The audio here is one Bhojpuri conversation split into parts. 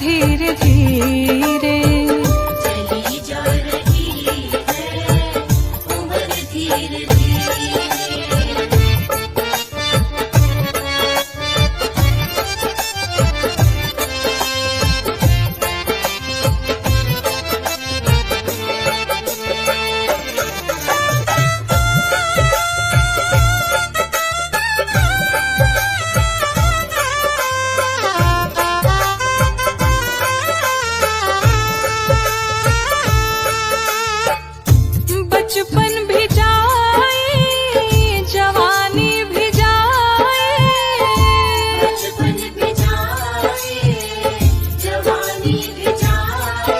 धीरे धीरे चली जा रही है उम्र धीरे धीरे। बचपन भी जाए जवानी भी जाए, बचपन भी जाए जवानी भी जाए,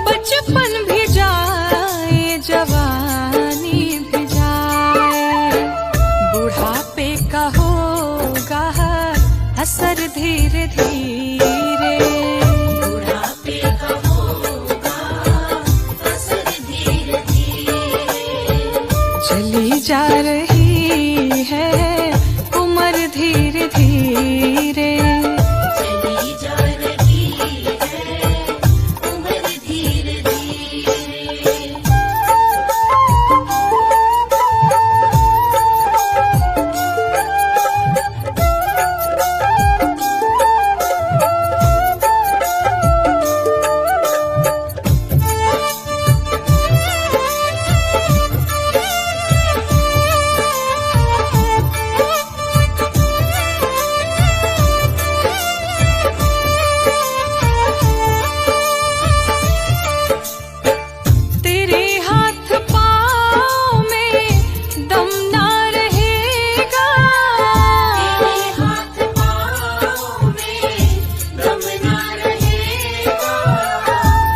बचपन भी जाए जवानी भी जाए। बुढ़ापे का होगा असर धीरे धीरे, बुढ़ापे का होगा असर धीरे धीरे। चली जा रही है उम्र धीरे धीरे चली जा रही है उम्र धीरे धीरे। तेरे हाथ पाँव में दम ना रहेगा, तेरे हाथ पाँव में दम ना रहेगा,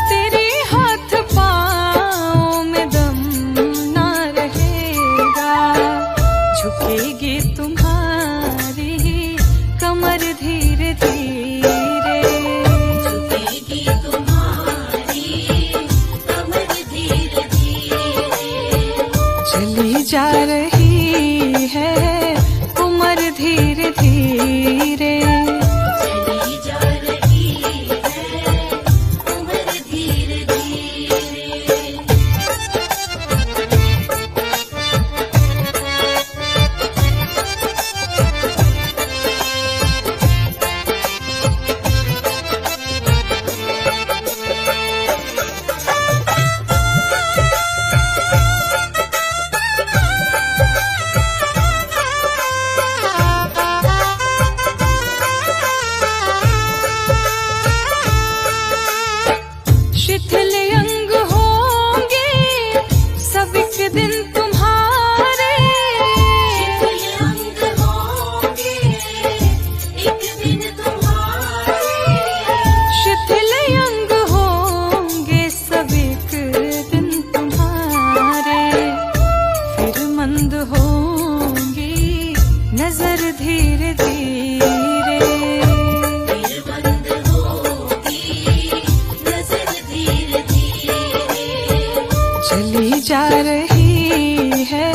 तेरे हाथ पाँव में दम ना रहेगा। झुकेगी तुम्हारी कमर धीरे धीरे, झुकेगी तुम्हारी कमर धीरे धीरे। चली जा रही है उम्र धीरे धीरे चली जा रही है उम्र धीरे धीरे। शिथिल अंग होंगे सब एक दिन तुम्हारे, शिथिल अंग होंगे एक दिन तुम्हारे, शिथिल अंग होंगे सब एक दिन तुम्हारे। फिर मंद होंगी नजर धीरे धीरे, फिर बंद होगी नजर धीरे धीरे। चली जा रही है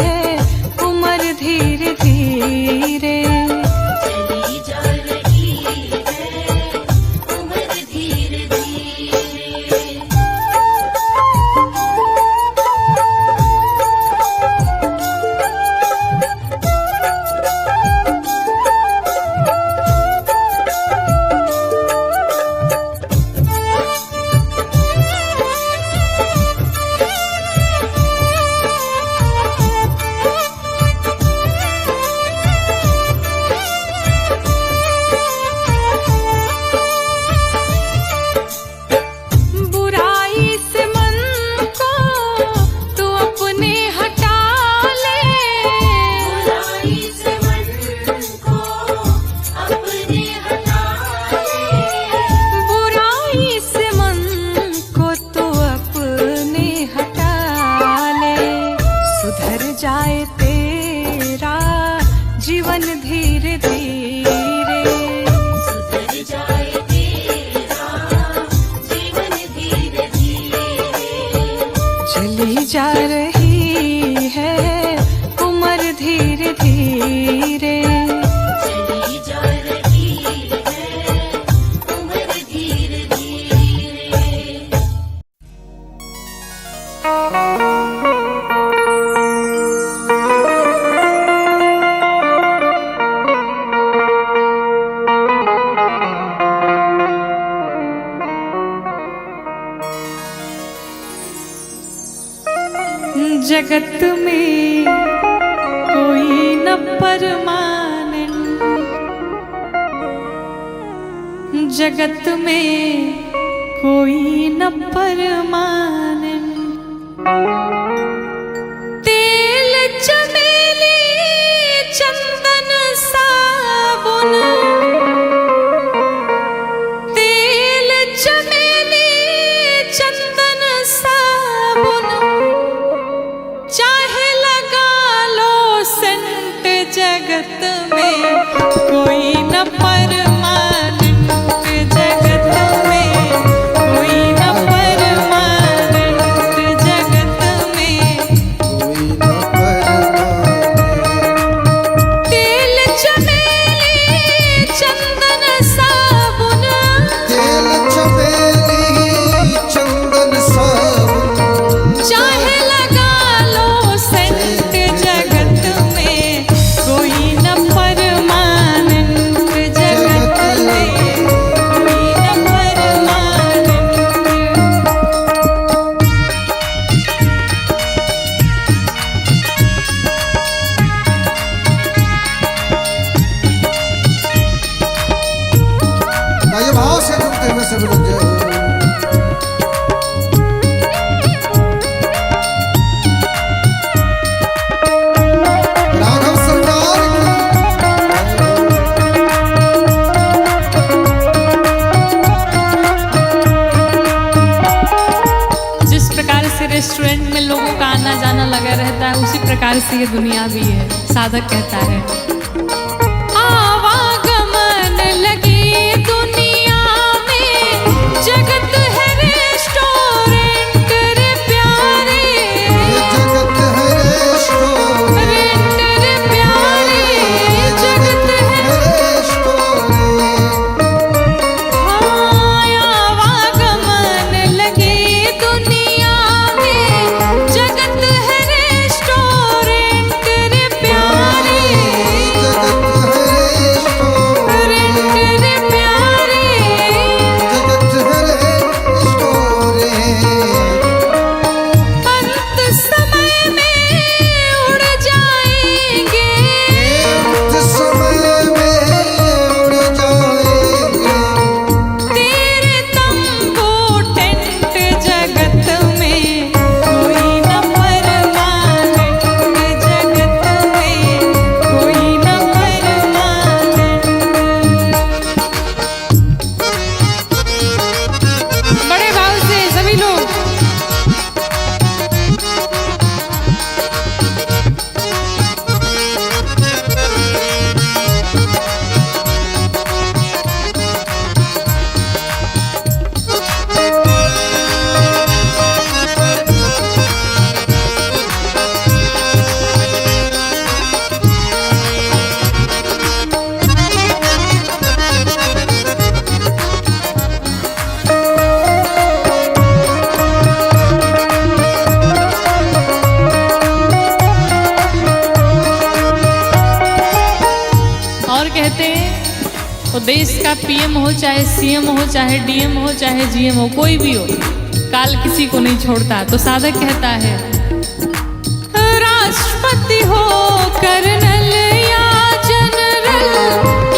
उम्र धीरे धीरे चली जा रही है उम्र धीरे धीरे। बुराई से मन को तू अपने हटा ले, बुराई से मन को अपने हटा ले, बुराई से मन को तू अपने हटा ले। सुधर जाए तेरा जीवन धीरे धीरे, सुधर जाए तेरा जीवन धीरे धीरे। चली जा रही है उम्र धीरे धीरे चली जा रही है उम्र जगत में कोई न परमानेंट, जगत में कोई न परमानेंट। तेल चमेली चंदन साबुन, तेल चमेली चंदन साबुन, चाहे लगा लो सेंट, जगत में कोई न परमानेंट, जगत में कोई न परमानेंट, जगत में कोई न परमानेंट। तेल चमेली चंदन साबुन, तेल चमेली चंदन साबुन, चाहे लगा लो सेंट, जगत में कोई न परमानेंट, जगत में कोई न परमानेंट। गाइए भाव से झूमते हुए सब लोग जय हो। राघव सरकार जिस प्रकार से रेस्टोरेंट में लोगों का आना जाना लगा रहता है, उसी प्रकार से ये दुनिया भी है। साधक कहता है, आवागमन लगी दुनिया में, जगत है रेस्टोरेंट रे प्यारे, ये जगत है रेस्टोरेंट, रे प्यारे, जगत है रेस्टोरेंट। आवागमन लगी दुनिया में, जगत है रेस्टोरेंट रे प्यारे, जगत है रेस्टोरेंट, रे प्यारे। जगत है रेस्टोरेंट। अंत समय में उड़ जाएंगे, अंत समय में उड़ जाएंगे, तेरे तंबू टेंट, जगत में कोई न परमानेंट, जगत में कोई न परमानेंट। बड़े भाव से सभी लोग और कहते हैं, तो देश का पीएम हो चाहे सीएम हो चाहे डीएम हो चाहे जीएम हो, कोई भी हो, काल किसी को नहीं छोड़ता। तो साधक कहता है, राष्ट्रपति हो कर्नल या जनरल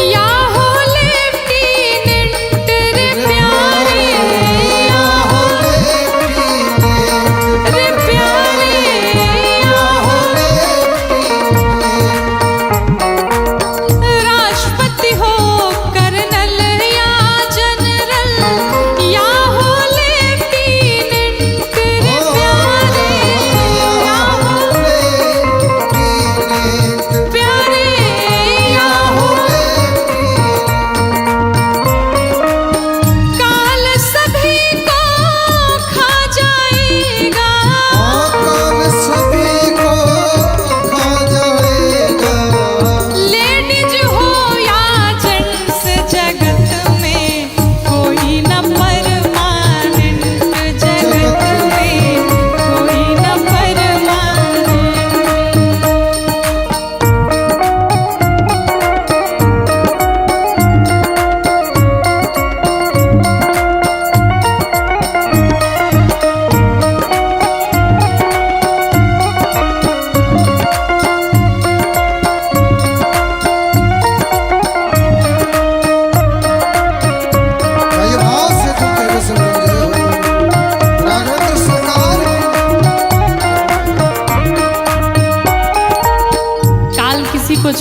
या हो लेफ्टिनेंट रे प्यारे, या हो रे प्यारे, या हो राष्ट्रपति हो कर्नल या जनरल या हो लेफ्टिनेंट रे प्यारे, या हो प्यारे।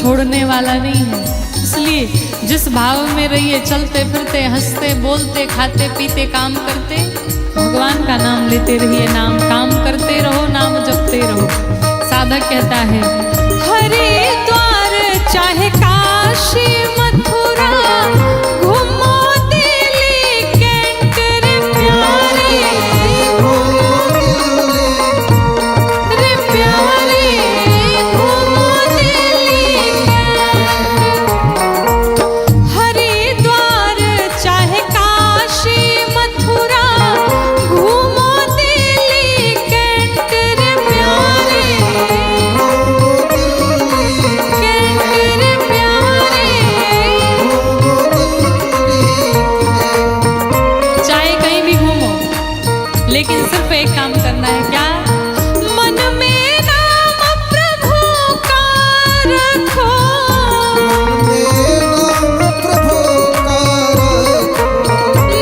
छोड़ने वाला नहीं है। इसलिए जिस भाव में रहिए, चलते फिरते हंसते बोलते खाते पीते काम करते, भगवान का नाम लेते रहिए, नाम काम करते रहो, नाम जपते रहो। साधक कहता है हरिद्वार चाहे काशी मथुरा, घूमो दिल्ली कैंट रे प्यारे, रे प्यारे, घूमो दिल्ली कैंट। हरिद्वार चाहे काशी मथुरा, घूमो दिल्ली कैंट रे प्यारे, कैंट रे प्यारे। चाहे कहीं भी घूमो, लेकिन सिर्फ एक काम करना है, क्या? मन में नाम प्रभु का रखो,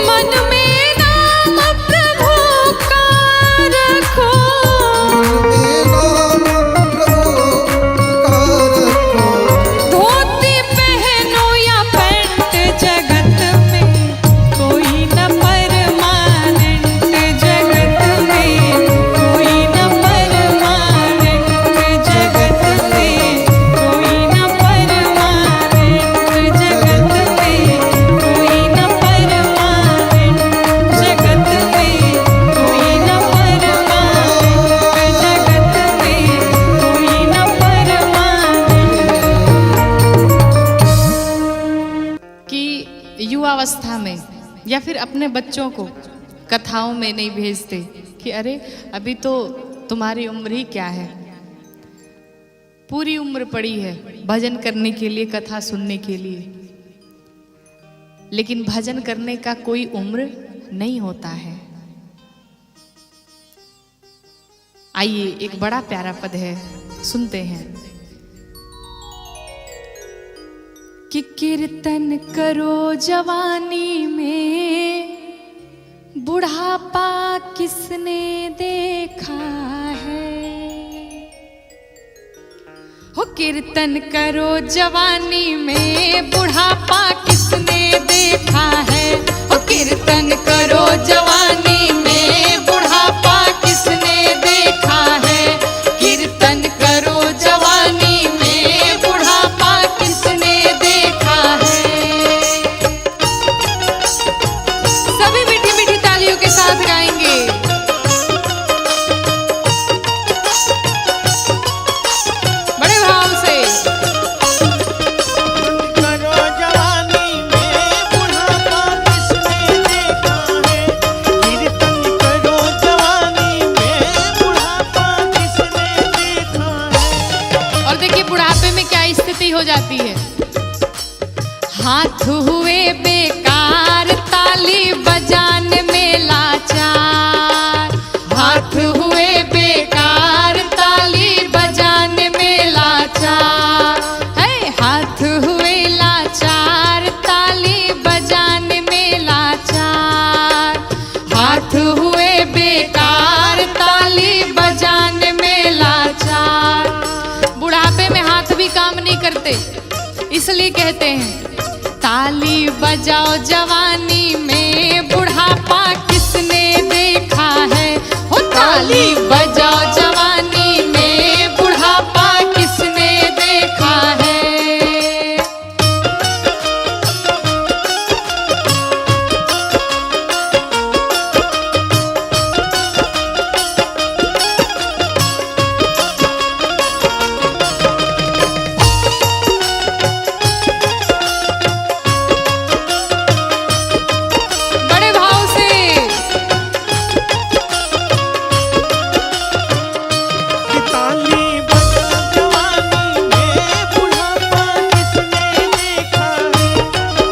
मन में नाम प्रभु का रखो, धोती पहनो या पैंट, जगत में कोई न परमानेंट, जगत में कोई न परमानेंट, जगत में कोई न परमानेंट, जगत में कोई न परमानेंट, जगत में कोई न परमानेंट, जगत में कोई न परमानेंट। कि युवावस्था में या फिर अपने बच्चों को कथाओं में नहीं भेजते कि अरे अभी तो तुम्हारी उम्र ही क्या है, पूरी उम्र पड़ी है भजन करने के लिए, कथा सुनने के लिए। लेकिन भजन करने का कोई उम्र नहीं होता है। आइए एक बड़ा प्यारा पद है, सुनते हैं कि कीर्तन करो जवानी में, बुढ़ापा किसने देखा है। हो कीर्तन करो जवानी में, बुढ़ापा किसने देखा है। हो कीर्तन करो जवानी में, बुढ़ापा किसने देखा है। कीर्तन करो जवानी में, बुढ़ापा किसने देखा है। सभी मीठी मीठी तालियों के साथ गाएंगे। बड़े भाव से करो जवानी में, बुढ़ापा किसने देखा है। कीर्तन करो जवानी में, बुढ़ापा किसने देखा है। और देखिए बुढ़ापे में क्या स्थिति हो जाती है। हाथ हुए बेकार, ताली बजाने में लाचार। हाथ हुए बेकार, ताली बजाने में लाचार। है हाथ हुए लाचार, ताली बजाने में लाचार। हाथ हुए बेकार, ताली बजाने में लाचार। बुढ़ापे में हाथ भी काम नहीं करते, इसलिए कहते हैं ताली बजाओ जवानी में, बुढ़ापा किसने देखा है। हो ताली बजाओ जवानी में, बुढ़ापा किसने देखा है। बड़े भाव से कि ताली बजाओ जवानी में, बुढ़ापा किसने देखा है।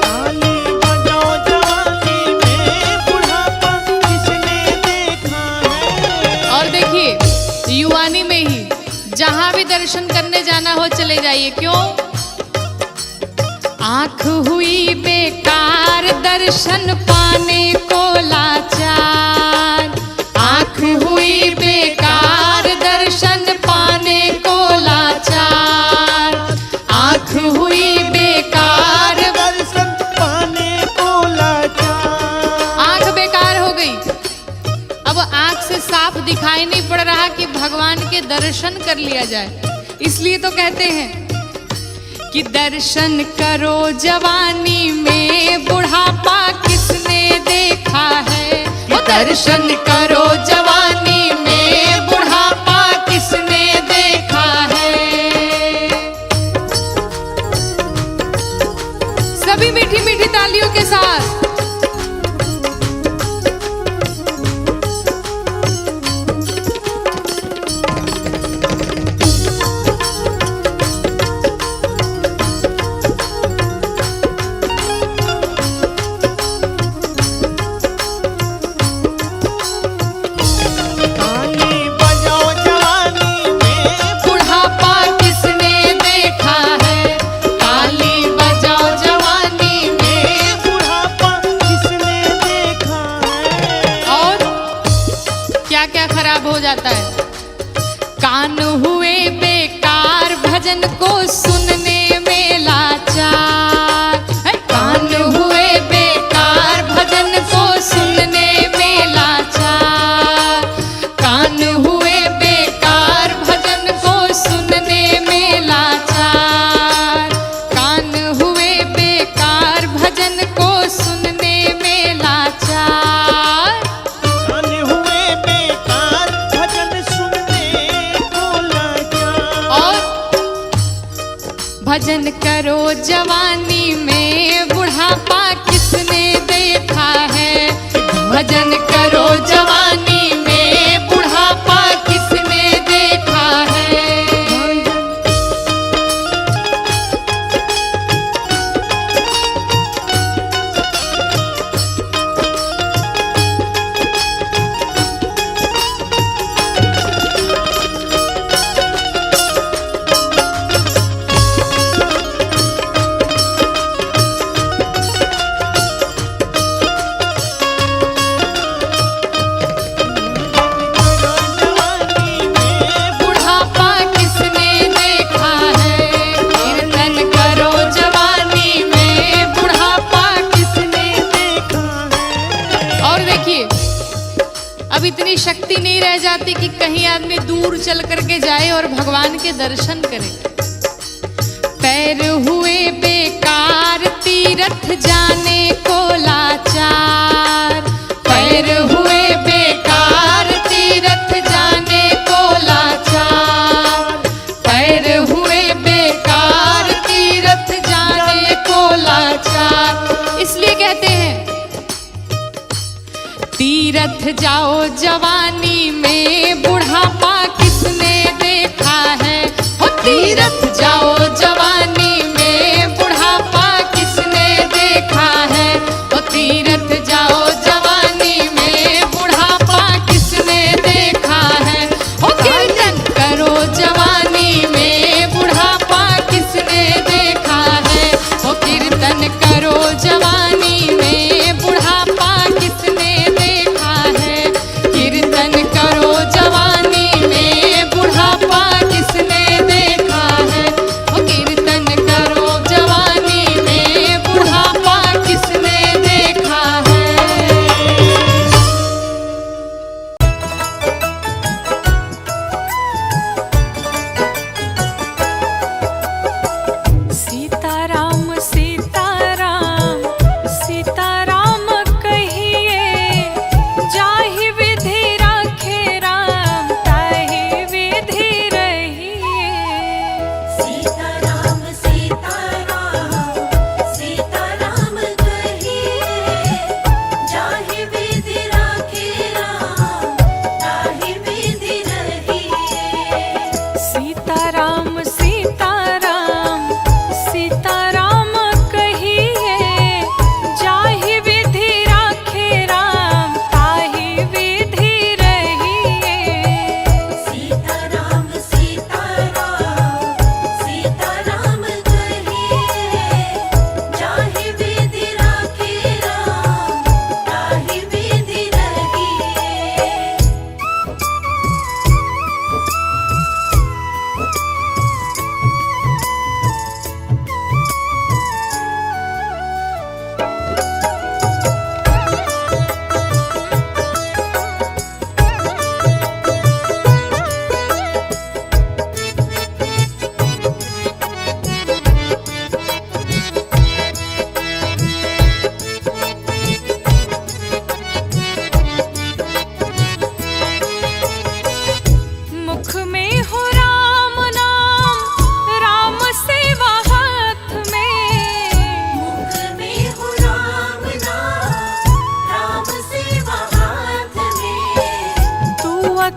ताली बजाओ जवानी में, बुढ़ापा किसने देखा है। और देखिए युवानी में ही जहां भी दर्शन करने जाना हो चले जाइए। क्यों? आंख हुई बेकार, दर्शन पाने को लाचार। आंख हुई बेकार, दर्शन पाने को लाचार। आंख आंख से साफ दिखाई नहीं पड़ रहा कि भगवान के दर्शन कर लिया जाए। इसलिए तो कहते हैं कि दर्शन करो जवानी में बुढ़ापा किसने देखा है। वो दर्शन करो जवानी में बुढ़ापा किसने देखा है। सभी मीठी मीठी तालियों के साथ ताली बजाओ जवानी में बुढ़ापा किसने देखा है। ताली बजाओ जवानी में। बुढ़ापा किसने देखा है। और क्या क्या खराब हो जाता है। कान हुए बेकार भजन को सुनने में लाचार। है, कान हुए बेकार भजन को सुनने में लाचार। कान हुए बेकार भजन को सुनने में लाचार। कान हुए बेकार भजन को सुनने में लाचार। कान हुए बेकार भजन सुनने को लाचार। और भजन करो जवानी में बुढ़ापा किसने देखा है। भजन करो जवानी में बुढ़ापा किसने देखा है। जवानी में बुढ़ापा किसने देखा है। कीर्तन करो जवानी में बुढ़ापा किसने। देखा है। और देखिए अब इतनी शक्ति नहीं रह जाती कि कहीं आदमी दूर चल करके जाए और भगवान के दर्शन करे। पैर हुए बेकार तीर्थ जाने को लाचार। पैर हुए बेकार तीर्थ जाने को लाचार। पैर हुए बेकार तीर्थ जाने को लाचार। इसलिए कहते हैं तीर्थ जाओ जवानी में बुढ़ापा किसने देखा है। हो तीर्थ जाओ जवानी में बुढ़ापा किसने देखा है। हो तीर्थ जाओ जवानी में बुढ़ापा किसने देखा है। हो कीर्तन करो जवानी में बुढ़ापा किसने देखा है। हो कीर्तन करो जवानी में बुढ़ापा किसने देखा है। कीर्तन करो जवानी में बुढ़ापा किसने देखा है। हो कीर्तन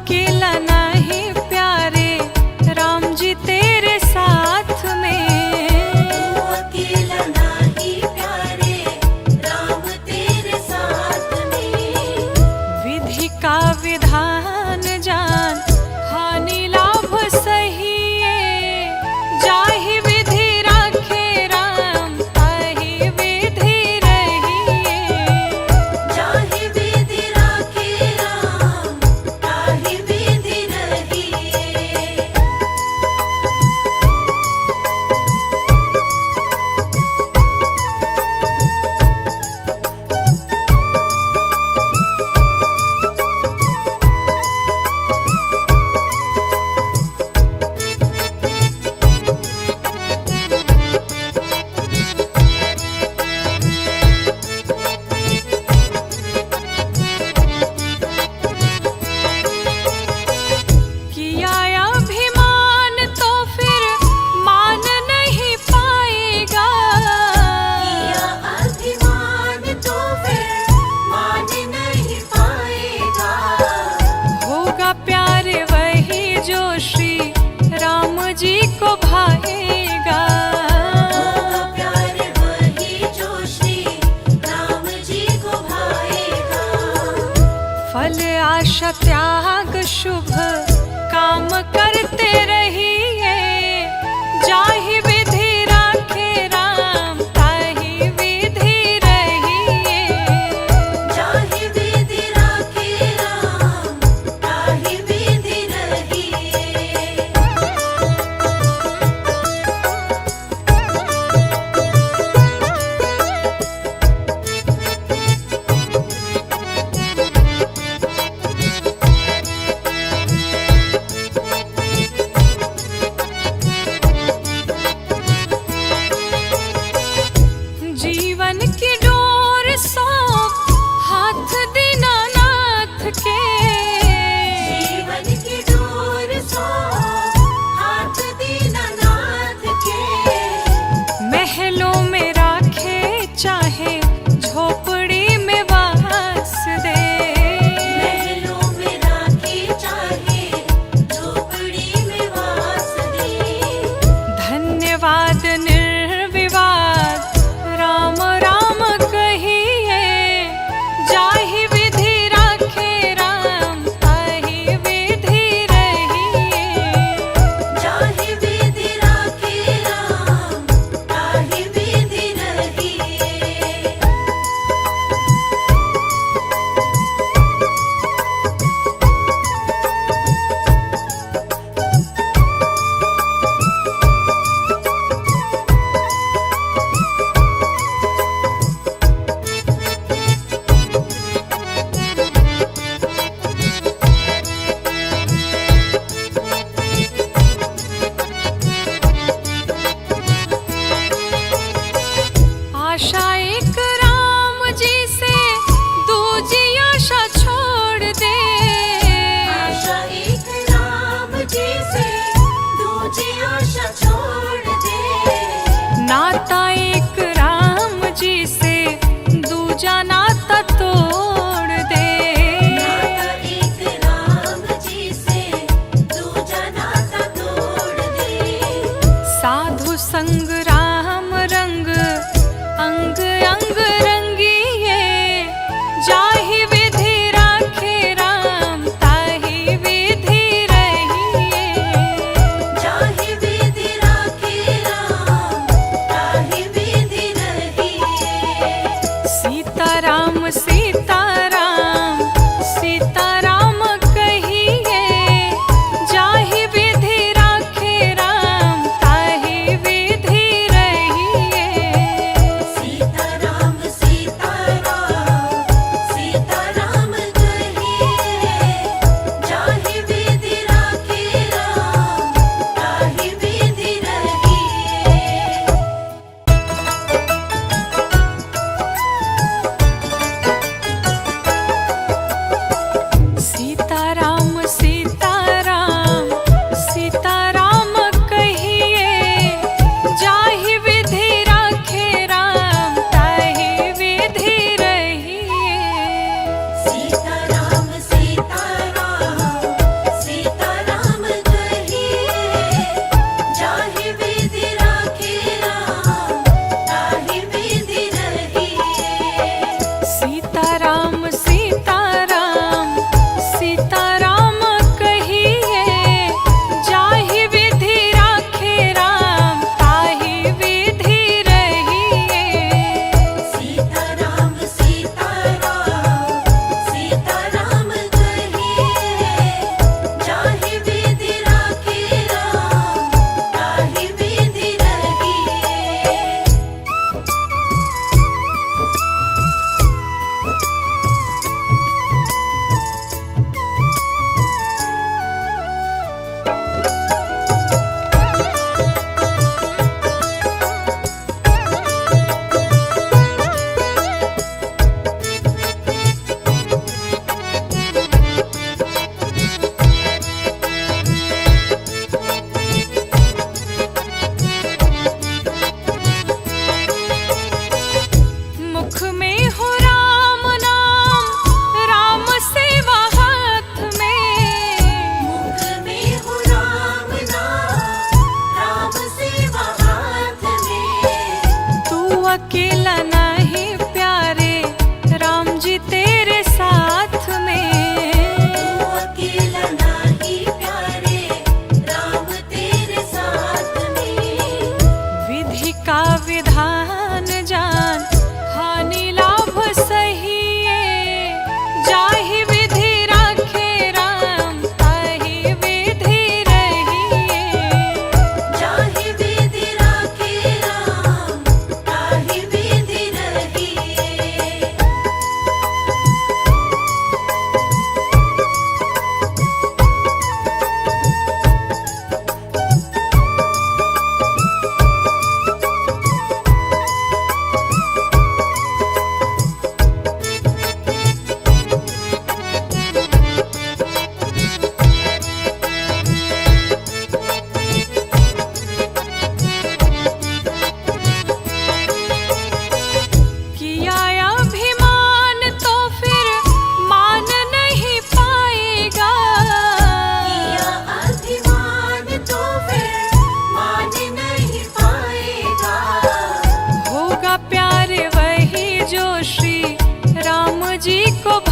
अकेला नहीं प्यारे राम जी तेरे साथ में। तू अकेला नहीं प्यारे राम तेरे साथ में। विधि का विधान जान हानि लाभ सही जाहि विधि राखे राम ताहि विधि रहिए। जाहि विधि राखे राम ताहि विधि रहिए। किया अभिमान तो फिर मान नहीं पाएगा। किया अभिमान तो फिर मान नहीं पाएगा। होगा प्यारे वही जो श्री राम जी को भाएगा। होगा प्यारे वही जो श्री राम जी को भाएगा। फल आशा त्याग शुभ काम करते रहिए जाहि विधि राखे राम ताहि विधि रहिए। जाहि विधि राखे राम ताहि विधि रहिए।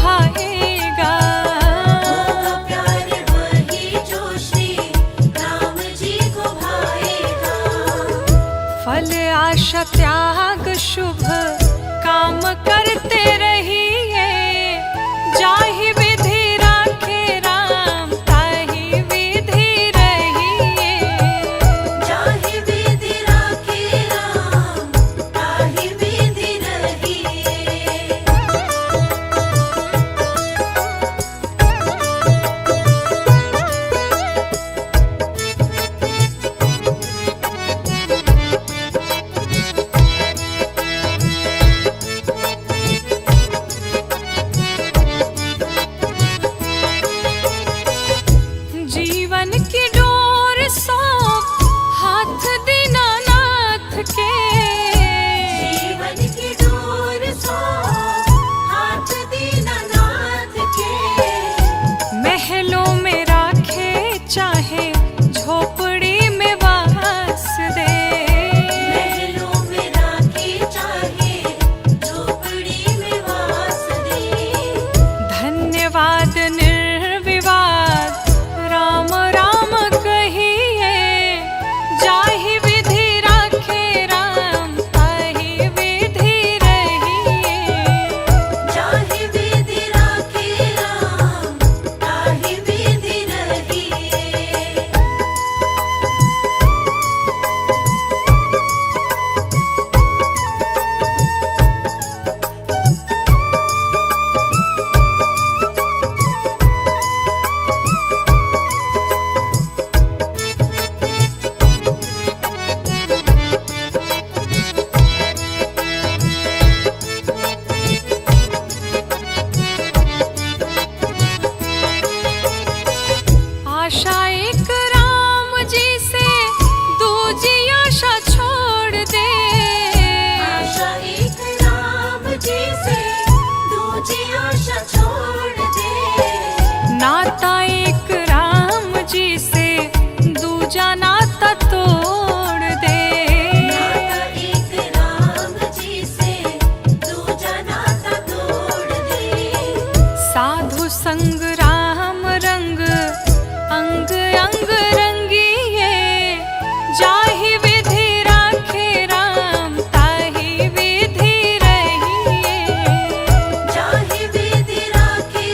भाएगा। होगा प्यार वही जो श्री राम जी को भाएगा। फल आशा त्याग शुभ काम करते रहिए, जाहि विधि राखे राम ताहि विधि रहिए। जाहि विधि राखे राम ताहि विधि रहिए। जीवन की डोर सौंप हाथ दीनानाथ के, जीवन की डोर सौंप हाथ दीनानाथ के। महलों में राखे चाहे झोपड़ी में वास दे। महलों में राखे चाहे झोपड़ी में वास दे। धन्यवाद निर्विवाद राम राम कहिए, जाहि विधि राखे राम ताहि विधि रहिए। जाहि विधि राखे राम ताहि विधि रहिए। आशा एक राम जी से दूजी आशा छोड़ दे। आशा एक राम जी से दूजी आशा छोड़ दे। नाता एक राम जी से दूजा नाता तोड़ दे। नाता एक राम जी से दूजा नाता तोड़ दे। साधु संग राम रंग अंग अंग रंगिए, जाहि विधि राखे राम ताहि विधि रहिए। जाहि विधि राखे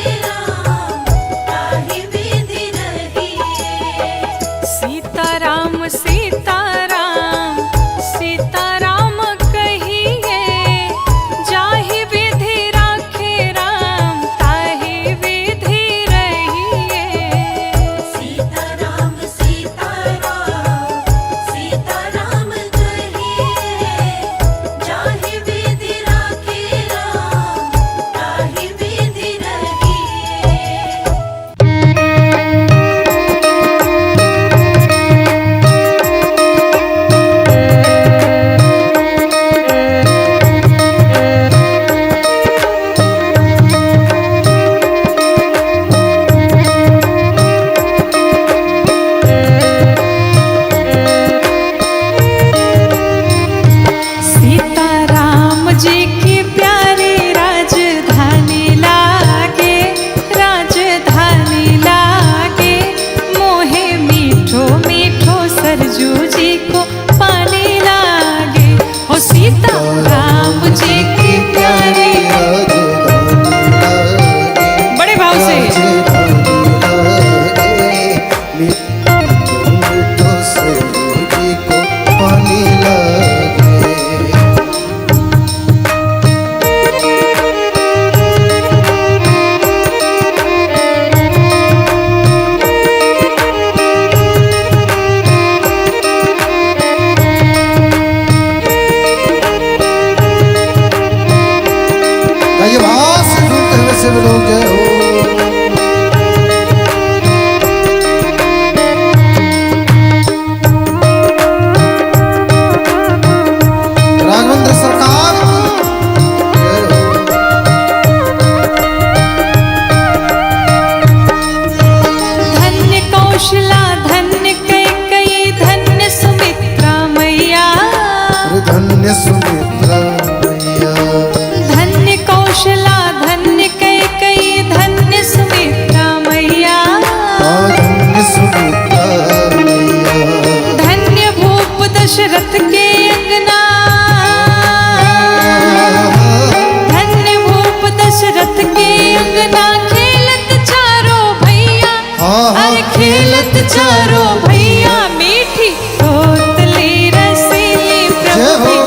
अंगना खेलत चारो भैया, हाँ, हाँ, अरे खेलत चारो भैया, मीठी तोतली रसीली प्रभु जय हो। की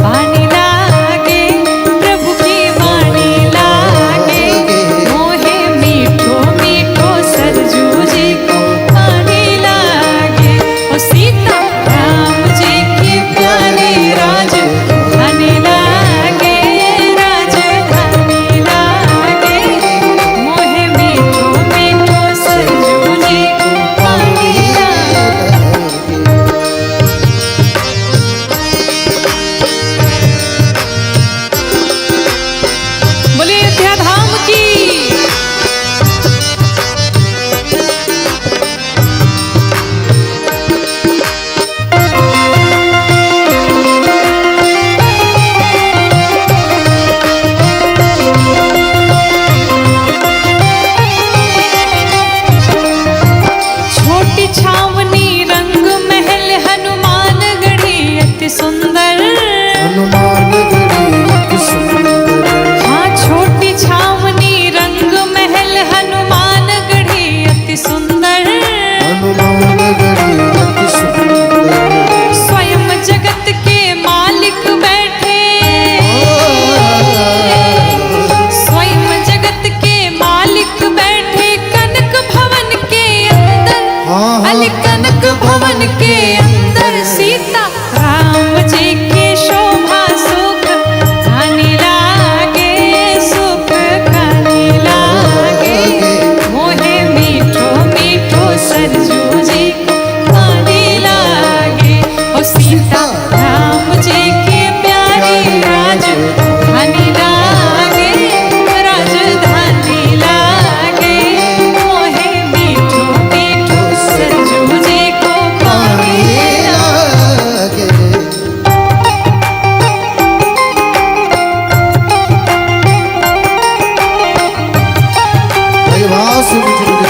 वाणी लागे, प्रभु की वाणी लागे, मोहे मीठो मीठो सरजू जी को पानी लागे। ओ सीता राम जी की प्यारी राजधानी लागे, राजधानी लागे, मोहे मीठो मीठो सरजू जी को पानी लागे। बोलिए अयोध्या धाम की। छोटी छावनी रंग महल हनुमान गढ़ी अति सुंदर। हनुमान गढ़ी अति सुंदर, हाँ छोटी छावनी रंग महल हनुमान गढ़ी अति सुंदर। हनुमान गढ़ी अति सुंदर। स्वयं जगत के मालिक बैठे, स्वयं जगत के मालिक बैठे कनक भवन के अंदर। हाँ, हाँ, अली कनक भवन के अंदर सीता राम जी की शोभा सुख खानी लागे, सुख खानी लागे, मोहे मीठो मीठो सरजू जी को पानी लागे। ओ सीता राम जी की प्यारी राजधानी लागे, राजधानी लागे, मोहे मीठो मीठो सरजू जी को पानी लागे। लागे। भाई भाव से मीठी मीठी